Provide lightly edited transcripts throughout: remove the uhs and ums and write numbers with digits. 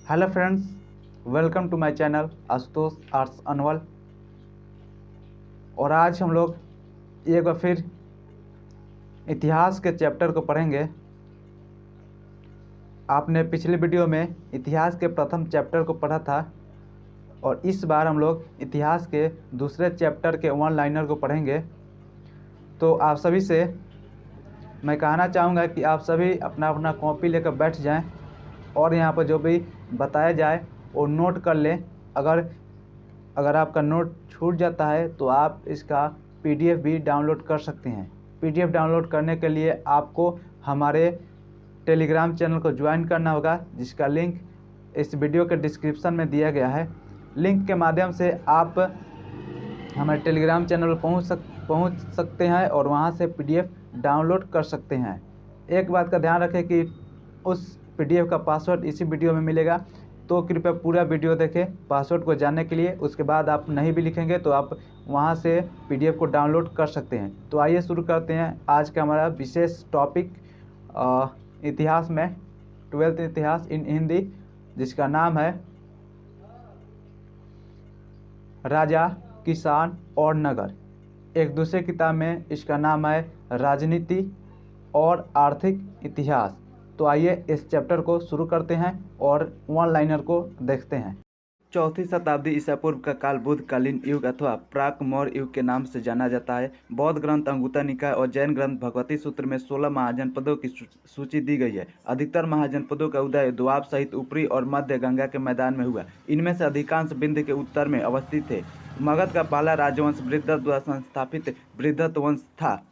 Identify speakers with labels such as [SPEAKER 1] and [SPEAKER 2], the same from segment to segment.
[SPEAKER 1] Hello friends, welcome to my channel Ashutosh arts अनवल। और आज हम लोग एक बार फिर इतिहास के चैप्टर को पढ़ेंगे। आपने पिछले वीडियो में इतिहास के प्रथम चैप्टर को पढ़ा था और इस बार हम लोग इतिहास के दूसरे चैप्टर के वन लाइनर को पढ़ेंगे। तो आप सभी से मैं कहना चाहूँगा कि आप सभी अपना अपना कॉपी लेकर बैठ जाएं और यहाँ पर जो भी बताया जाए वो नोट कर लें। अगर आपका नोट छूट जाता है तो आप इसका पीडीएफ भी डाउनलोड कर सकते हैं। पीडीएफ डाउनलोड करने के लिए आपको हमारे टेलीग्राम चैनल को ज्वाइन करना होगा, जिसका लिंक इस वीडियो के डिस्क्रिप्शन में दिया गया है। लिंक के माध्यम से आप हमारे टेलीग्राम चैनल पर पहुँच सकते हैं और वहाँ से पीडीएफ डाउनलोड कर सकते हैं। एक बात का ध्यान रखें कि उस पीडीएफ का पासवर्ड इसी वीडियो में मिलेगा, तो कृपया पूरा वीडियो देखें पासवर्ड को जानने के लिए। उसके बाद आप नहीं भी लिखेंगे तो आप वहां से पीडीएफ को डाउनलोड कर सकते हैं। तो आइए शुरू करते हैं आज का हमारा विशेष टॉपिक इतिहास में 12th इतिहास इन हिंदी, जिसका नाम है राजा, किसान और नगर। एक दूसरे किताब में इसका नाम है राजनीति और आर्थिक इतिहास। तो आइए इस चैप्टर को शुरू करते हैं और वन लाइनर को देखते हैं। 4वीं शताब्दी ईसा पूर्व का काल बुद्धकालीन युग अथवा प्राक मौर्य युग के नाम से जाना जाता है। बौद्ध ग्रंथ अंगुत्तर निकाय और जैन ग्रंथ भगवती सूत्र में 16 महाजनपदों की सूची दी गई है। अधिकतर महाजनपदों का उदय दोआब सहित ऊपरी और मध्य गंगा के मैदान में हुआ। इनमें से अधिकांश विंध्य के उत्तर में अवस्थित थे। मगध का पहला राजवंश बृहद्रथ द्वारा संस्थापित बृहद्रथ वंश था।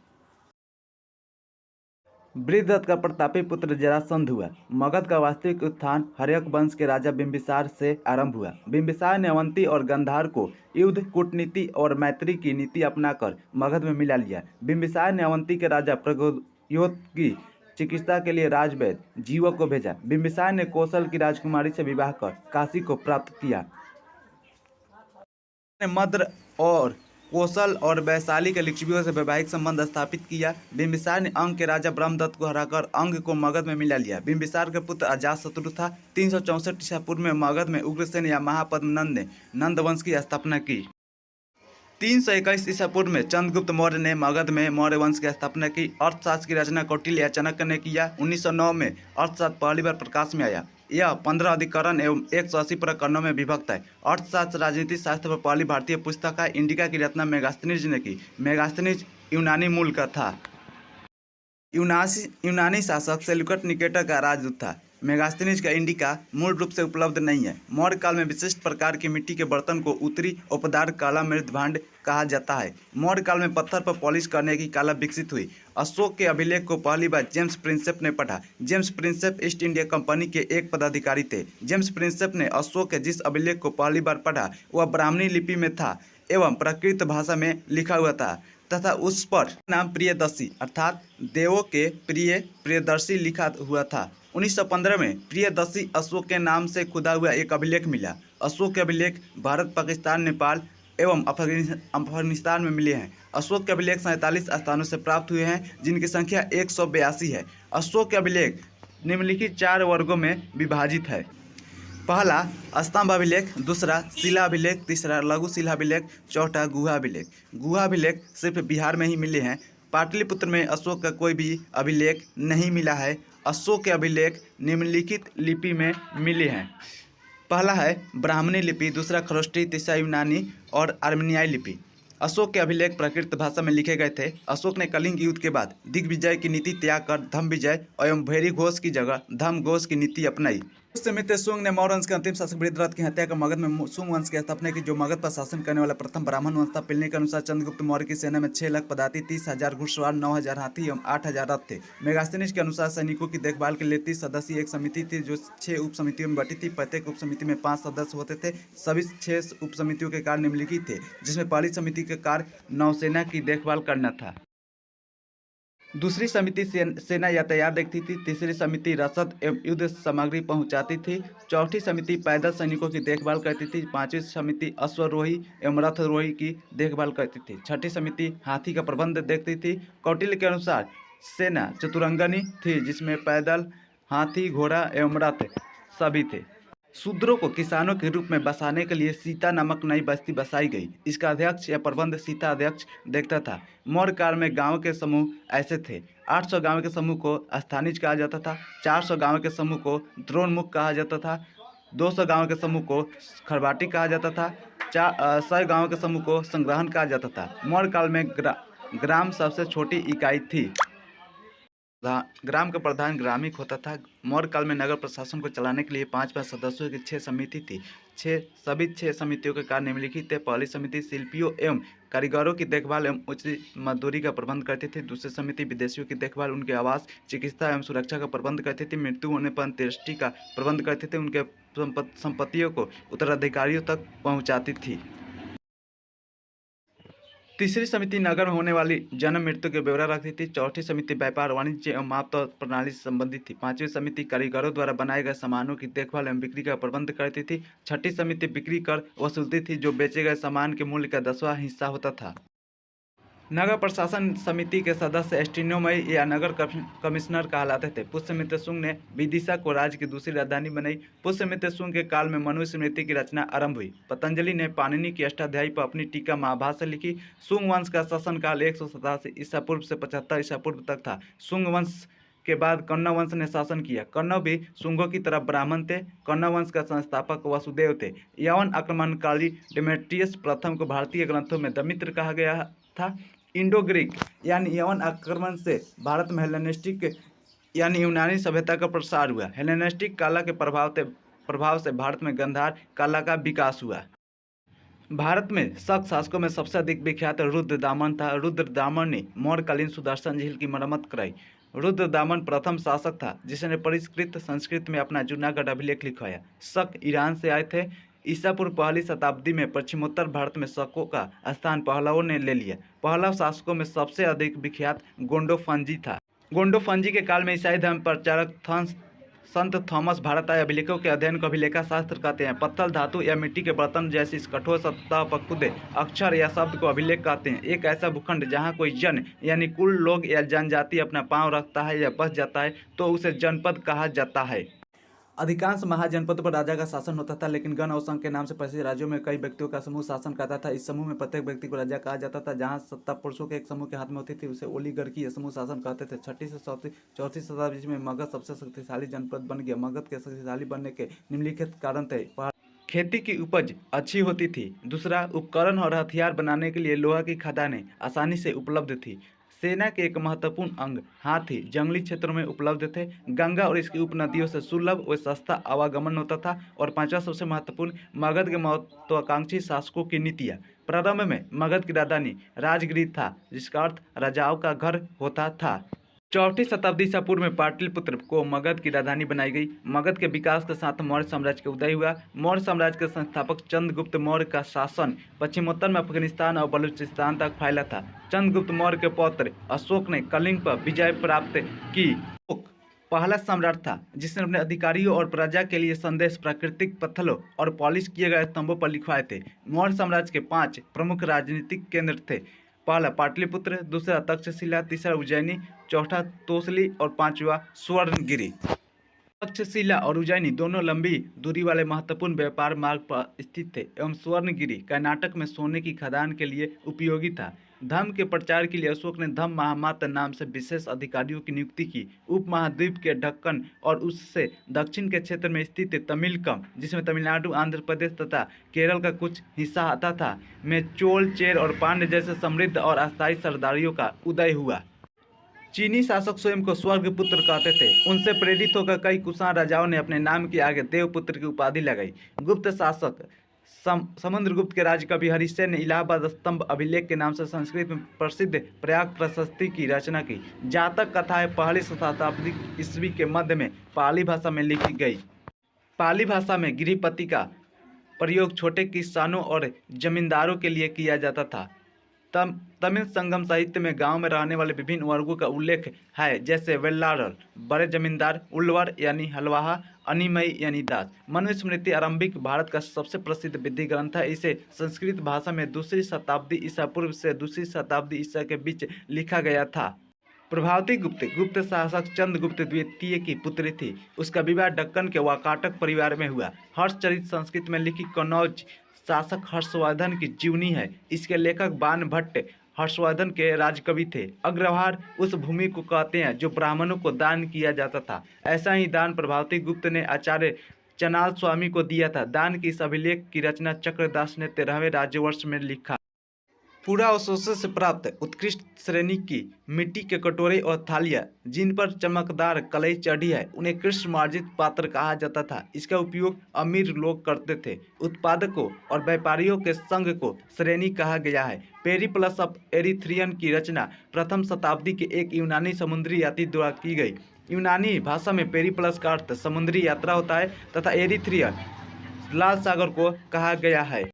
[SPEAKER 1] बृहद्रथ का प्रतापी पुत्र जरासंध हुआ। मगध का वास्तविक उत्थान हर्यक वंश के राजा बिंबिसार से आरंभ हुआ। बिंबिसार ने अवंती और गंधार को युद्ध, कूटनीति और मैत्री की नीति अपनाकर मगध में मिला लिया। बिंबिसार ने अवंती के राजा प्रगोयोत की चिकित्सा के लिए राजवैद्य जीवक को भेजा। बिंबिसार ने कौशल की राजकुमारी से विवाह कर काशी को प्राप्त किया। मद्र और कौशल और वैशाली के लिच्छवियों से वैवाहिक संबंध स्थापित किया। बिंबिसार ने अंग के राजा ब्रह्मदत्त को हराकर अंग को मगध में मिला लिया। बिंबिसार के पुत्र अजातशत्रु था। 364 ईसा पूर्व में मगध में उग्रसेन या महापद्मनंद ने नंद वंश की स्थापना की। 321 ईसा पूर्व में चंद्रगुप्त मौर्य ने मगध में मौर्य वंश की स्थापना की। अर्थशास्त्र की रचना कौटिल्य या चाणक्य ने किया। 1909 में अर्थशास्त्र पहली बार प्रकाश में आया। यह 15 अधिकरण एवं 180 प्रकरणों में विभक्त है। अर्थशास्त्र राजनीति शास्त्र पर पहली भारतीय पुस्तक है। इंडिका की रचना मेगास्थनीज ने की। मेगास्थनीज यूनानी मूल का था। यूनानी शासक सेल्यूकस निकेटर का राजदूत था। मेगास्थनीज का इंडिका मूल रूप से उपलब्ध नहीं है। मौर्य काल में विशिष्ट प्रकार की मिट्टी के बर्तन को उत्तरी उपदार काला मृत भांड कहा जाता है। मौर्य काल में पत्थर पर पॉलिश करने की कला विकसित हुई। अशोक के अभिलेख को पहली बार जेम्स प्रिंसेप ने पढ़ा। James Prinsep east India company के एक पदाधिकारी थे। जेम्स प्रिंसेप ने अशोक के जिस अभिलेख को पहली बार पढ़ा वह ब्राह्मणी लिपि में था एवं प्राकृत भाषा में लिखा हुआ था तथा उस पर नाम प्रियदर्शी अर्थात देवों के प्रिय प्रियदर्शी लिखा हुआ था। 1915 में प्रियदर्शी अशोक के नाम से खुदा हुआ एक अभिलेख मिला। अशोक के अभिलेख भारत, पाकिस्तान, नेपाल एवं अफगानिस्तान में मिले हैं। अशोक के अभिलेख 47 स्थानों से प्राप्त हुए हैं, जिनकी संख्या 182 है। अशोक के अभिलेख निम्नलिखित 4 वर्गों में विभाजित है। पहला स्तंभ अभिलेख, दूसरा शिला अभिलेख, तीसरा लघु शिला अभिलेख, चौथा गुहा अभिलेख। गुहा अभिलेख सिर्फ बिहार में ही मिले हैं। पाटलिपुत्र में अशोक का कोई भी अभिलेख नहीं मिला है। अशोक के अभिलेख निम्नलिखित लिपि में मिले हैं। पहला है ब्राह्मणी लिपि, दूसरा खरोष्टी, तीसरा यूनानी और आर्मेनियाई लिपि। अशोक के अभिलेख प्राकृत भाषा में लिखे गए थे। अशोक ने कलिंग युद्ध के बाद दिग्विजय की नीति त्याग कर धम्म विजय एवं भैरी घोष की जगह धम्म घोष की नीति अपनाई। उस समय शुंग ने मौर्य वंश के अंतिम शासक बृहद्रथ की हत्या कर मगध में शुंग वंश की स्थापना की, जो मगध पर शासन करने वाला प्रथम ब्राह्मण वंश था। पिलनी के अनुसार चंद्रगुप्त मौर्य की सेना में 6 लाख पदाती, 30,000 घुड़सवार, 9,000 हाथी एवं 8,000 रथ थे। मेगास्थनीज के अनुसार सैनिकों की देखभाल के लिए 30 सदस्यीय एक समिति थी, जो 6 उप समितियों में बटी थी। प्रत्येक उप समिति में 5 सदस्य होते थे। सभी 6 उप समितियों के कार्य निम्नलिखित थे, जिसमें पहली समिति का कार्य नौसेना की देखभाल करना था। दूसरी समिति सेना यातायात देखती थी। तीसरी समिति रसद एवं युद्ध सामग्री पहुंचाती थी। चौथी समिति पैदल सैनिकों की देखभाल करती थी। पांचवी समिति अश्वरोही एवं रथरोही की देखभाल करती थी। छठी समिति हाथी का प्रबंध देखती थी। कौटिल्य के अनुसार सेना चतुरंगनी थी, जिसमें पैदल, हाथी, घोड़ा एवं रथ सभी थे। शूद्रों को किसानों के रूप में बसाने के लिए सीता नामक नई बस्ती बसाई गई। इसका अध्यक्ष या प्रबंध सीता अध्यक्ष देखता था। मौर्य काल में गांव के समूह ऐसे थे। 800 गांव के समूह को स्थानीज कहा जाता था। 400 गांव के समूह को द्रोणमुख कहा जाता था। 200 गांव के समूह को खरबाटी कहा जाता था। 100 गांव के समूह को संग्रहण कहा जाता था। मौर्य काल में ग्राम सबसे छोटी इकाई थी। ग्राम का प्रधान ग्रामिक होता था। मौर्य काल में नगर प्रशासन को चलाने के लिए 5 सदस्यों की 6 समिति थी। सभी 6 समितियों के कार्य निम्नलिखित थे। पहली समिति शिल्पियों एवं कारीगरों की देखभाल एवं उचित मजदूरी का प्रबंध करती थी। दूसरी समिति विदेशियों की देखभाल, उनके आवास, चिकित्सा एवं सुरक्षा का प्रबंध करती थी। मृत्यु होने पर अंत्येष्टि का प्रबंध करती थी। उनके संपत्तियों को उत्तराधिकारियों तक पहुँचाती थी। तीसरी समिति नगर में होने वाली जन्म मृत्यु के ब्यौरा रखती थी। चौथी समिति व्यापार, वाणिज्य एवं माप तौल प्रणाली से संबंधित थी। 5वीं समिति कारीगरों द्वारा बनाए गए सामानों की देखभाल एवं बिक्री का प्रबंध करती थी। 6ठी समिति बिक्री कर वसूलती थी, जो बेचे गए सामान के मूल्य का 10वां हिस्सा होता था। नगर प्रशासन समिति के सदस्य एस्ट्रोनोमई या नगर कमिश्नर कहलाते थे। पुष्यमित्र शुंग ने विदिशा को राज्य की दूसरी राजधानी बनाई। पुष्यमित्र शुंग के काल में मनु स्मृति की रचना आरंभ हुई। पतंजलि ने पाणिनि की अष्टाध्यायी पर अपनी टीका महाभाष्य लिखी। शुंग वंश का शासनकाल 187 ईसा पूर्व से 75 ईसा पूर्व तक था। शुंग वंश के बाद कण्व वंश ने शासन किया। कण्व भी शुंगों की तरह ब्राह्मण थे। कण्व वंश का संस्थापक वसुदेव थे। यवन आक्रमणकारी डेमेट्रियस प्रथम को भारतीय ग्रंथों में दमित्र कहा गया था। इंडो ग्रीक यानी यवन आक्रमण से भारत में हेलेनिस्टिक यानी यूनानी सभ्यता का प्रसार हुआ। हेलेनिस्टिक कला के प्रभाव से भारत में गांधार कला का विकास हुआ। भारत में शक शासकों में सबसे अधिक विख्यात रुद्रदामन था। रुद्रदामन ने मौर्यकालीन सुदर्शन झील की मरम्मत कराई। रुद्रदामन प्रथम शासक था जिसने परिष्कृत संस्कृत में अपना जूनागढ़ अभिलेख लिखवाया। शक ईरान से आए थे। ईसा पूर्व पहली शताब्दी में पश्चिमोत्तर भारत में शकों का स्थान पहलवों ने ले लिया। पहलव शासकों में सबसे अधिक विख्यात गोंडोफंजी था। गोंडोफंजी के काल में ईसाई धर्म प्रचारक संत थॉमस भारत आए। अभिलेखों के अध्ययन को अभिलेखा शास्त्र कहते हैं। पत्थर, धातु या मिट्टी के बर्तन जैसी इस कठोर सतह पर खुदे अक्षर या शब्द को अभिलेख कहते हैं। एक ऐसा भूखंड जहाँ कोई जन यानी कुल लोग या जनजाति अपना पांव रखता है या बस जाता है तो उसे जनपद कहा जाता है। अधिकांश महाजनपदों पर राजा का शासन होता था, लेकिन गण और संघ के नाम से प्रसिद्ध राज्यों में कई व्यक्तियों का समूह शासन करता था। इस समूह में प्रत्येक व्यक्ति को राजा कहा जाता था। जहां सत्ता पुरुषों के एक समूह के हाथ में होती थी उसे ओलिगर्की या समूह शासन कहते थे। 6ठी से 4वीं शताब्दी में मगध सबसे शक्तिशाली जनपद बन गया। मगध के शक्तिशाली बनने के निम्नलिखित कारण थे। खेती की उपज अच्छी होती थी। दूसरा, उपकरण और हथियार बनाने के लिए लोहा की खदानें आसानी से उपलब्ध थी। सेना के एक महत्वपूर्ण अंग हाथी जंगली क्षेत्रों में उपलब्ध थे। गंगा और इसकी उपनदियों से सुलभ व सस्ता आवागमन होता था। और 5वां सबसे महत्वपूर्ण, मगध के महत्वाकांक्षी शासकों की नीतियाँ। प्रारंभ में मगध की राजधानी राजगृह था, जिसका अर्थ राजाओं का घर होता था। 4ठी शताब्दी ईसा पूर्व में पाटलिपुत्र को मगध की राजधानी बनाई गई। मगध के विकास के साथ मौर्य साम्राज्य का उदय हुआ। मौर्य साम्राज्य के संस्थापक चंद्रगुप्त मौर्य का शासन पश्चिमोत्तर में अफगानिस्तान और बलूचिस्तान तक फैला था। चंद्रगुप्त मौर्य के पौत्र अशोक ने कलिंग पर विजय प्राप्त की। पहला सम्राट था जिसने अपने अधिकारियों और प्रजा के लिए संदेश प्राकृतिक पत्थरों और पॉलिश किए गए स्तंभों पर लिखवाए थे। मौर्य साम्राज्य के 5 प्रमुख राजनीतिक केंद्र थे। पहला पाटलिपुत्र, दूसरा तक्षशिला, तीसरा उज्जैनी, चौथा तोसली और 5वां स्वर्णगिरी। तक्षशिला और उज्जैनी दोनों लंबी दूरी वाले महत्वपूर्ण व्यापार मार्ग पर स्थित थे एवं स्वर्णगिरी कर्नाटक में सोने की खदान के लिए उपयोगी था। धर्म के प्रचार के लिए अशोक ने धम्म महामात्र नाम से विशेष अधिकारियों की नियुक्ति की। उपमहाद्वीप के दक्कन और उससे दक्षिण के क्षेत्र में स्थित तमिलकम, जिसमें तमिलनाडु, आंध्र प्रदेश तथा केरल का कुछ हिस्सा आता था, में चोल, चेर और पांड्य जैसे समृद्ध और अस्थायी सरदारियों का उदय हुआ। चीनी शासक स्वयं को स्वर्गपुत्र कहते थे। उनसे प्रेरित होकर कई कुषाण राजाओं ने अपने नाम के आगे देवपुत्र की उपाधि लगाई। गुप्त शासक समुद्रगुप्त के राज्य कवि हरिसेन ने इलाहाबाद स्तंभ अभिलेख के नाम से संस्कृत में प्रसिद्ध प्रयाग प्रशस्ति की रचना की। जातक कथाएं पहली शताब्दी ईस्वी के मध्य में पाली भाषा में लिखी गई। पाली भाषा में गृहपति का प्रयोग छोटे किसानों और जमींदारों के लिए किया जाता था। तमिल संगम साहित्य में गांव में रहने वाले विभिन्न वर्गों का उल्लेख है, जैसे वेल्लारल बड़े जमींदार, उल्वर यानी हलवाहा, अनिमई यानी दास। मनुस्मृति आरंभिक भारत का सबसे प्रसिद्ध विधि ग्रंथ है। इसे संस्कृत भाषा में 2री शताब्दी ईसा पूर्व से 2री शताब्दी ईसा के बीच लिखा गया था। प्रभावती गुप्त गुप्त शासक चंद्रगुप्त द्वितीय की पुत्री थी। उसका विवाह दक्कन के वाकाटक परिवार में हुआ। हर्षचरित संस्कृत में लिखी कन्नौज शासक हर्षवर्धन की जीवनी है। इसके लेखक बाण भट्ट हर्षवर्धन के राजकवि थे। अग्रभार उस भूमि को कहते हैं जो ब्राह्मणों को दान किया जाता था। ऐसा ही दान प्रभावती गुप्त ने आचार्य चनाल स्वामी को दिया था। दान की इस अभिलेख की रचना चक्रदास ने 13वें राज्यवर्ष में लिखा। पूरा अवशोषण से प्राप्त उत्कृष्ट श्रेणी की मिट्टी के कटोरे और थालियाँ जिन पर चमकदार कलई चढ़ी है उन्हें कृष्ण मार्जित पात्र कहा जाता था। इसका उपयोग अमीर लोग करते थे। उत्पादकों और व्यापारियों के संघ को श्रेणी कहा गया है। पेरिप्लस ऑफ एरिथ्रियन की रचना प्रथम शताब्दी के एक यूनानी समुद्री यात्री द्वारा की गई। यूनानी भाषा में पेरिप्लस का अर्थ समुद्री यात्रा होता है तथा एरिथ्रियन लाल सागर को कहा गया है।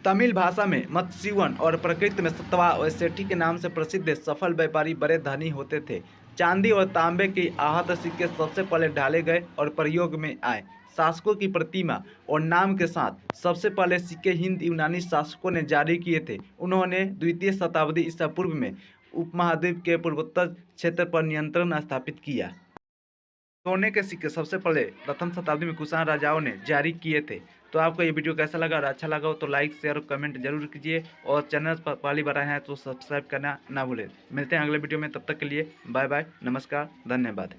[SPEAKER 1] तमिल भाषा में मत्स्यवन और प्रकृति में सत्वा और सेठी के नाम से प्रसिद्ध सफल व्यापारी बड़े धनी होते थे। चांदी और तांबे के आहत सिक्के सबसे पहले ढाले गए और प्रयोग में आए। शासकों की प्रतिमा और नाम के साथ सबसे पहले सिक्के हिंद यूनानी शासकों ने जारी किए थे। उन्होंने द्वितीय शताब्दी ईसा पूर्व में उपमहाद्वीप के पूर्वोत्तर क्षेत्र पर नियंत्रण स्थापित किया। सोने के सिक्के सबसे पहले प्रथम शताब्दी में कुषाण राजाओं ने जारी किए थे। तो आपको ये वीडियो कैसा लगा? और अच्छा लगा हो तो लाइक शेयर और कमेंट जरूर कीजिए और चैनल पर पहली बार आए हैं तो सब्सक्राइब करना ना भूलें। मिलते हैं अगले वीडियो में, तब तक के लिए बाय बाय, नमस्कार, धन्यवाद।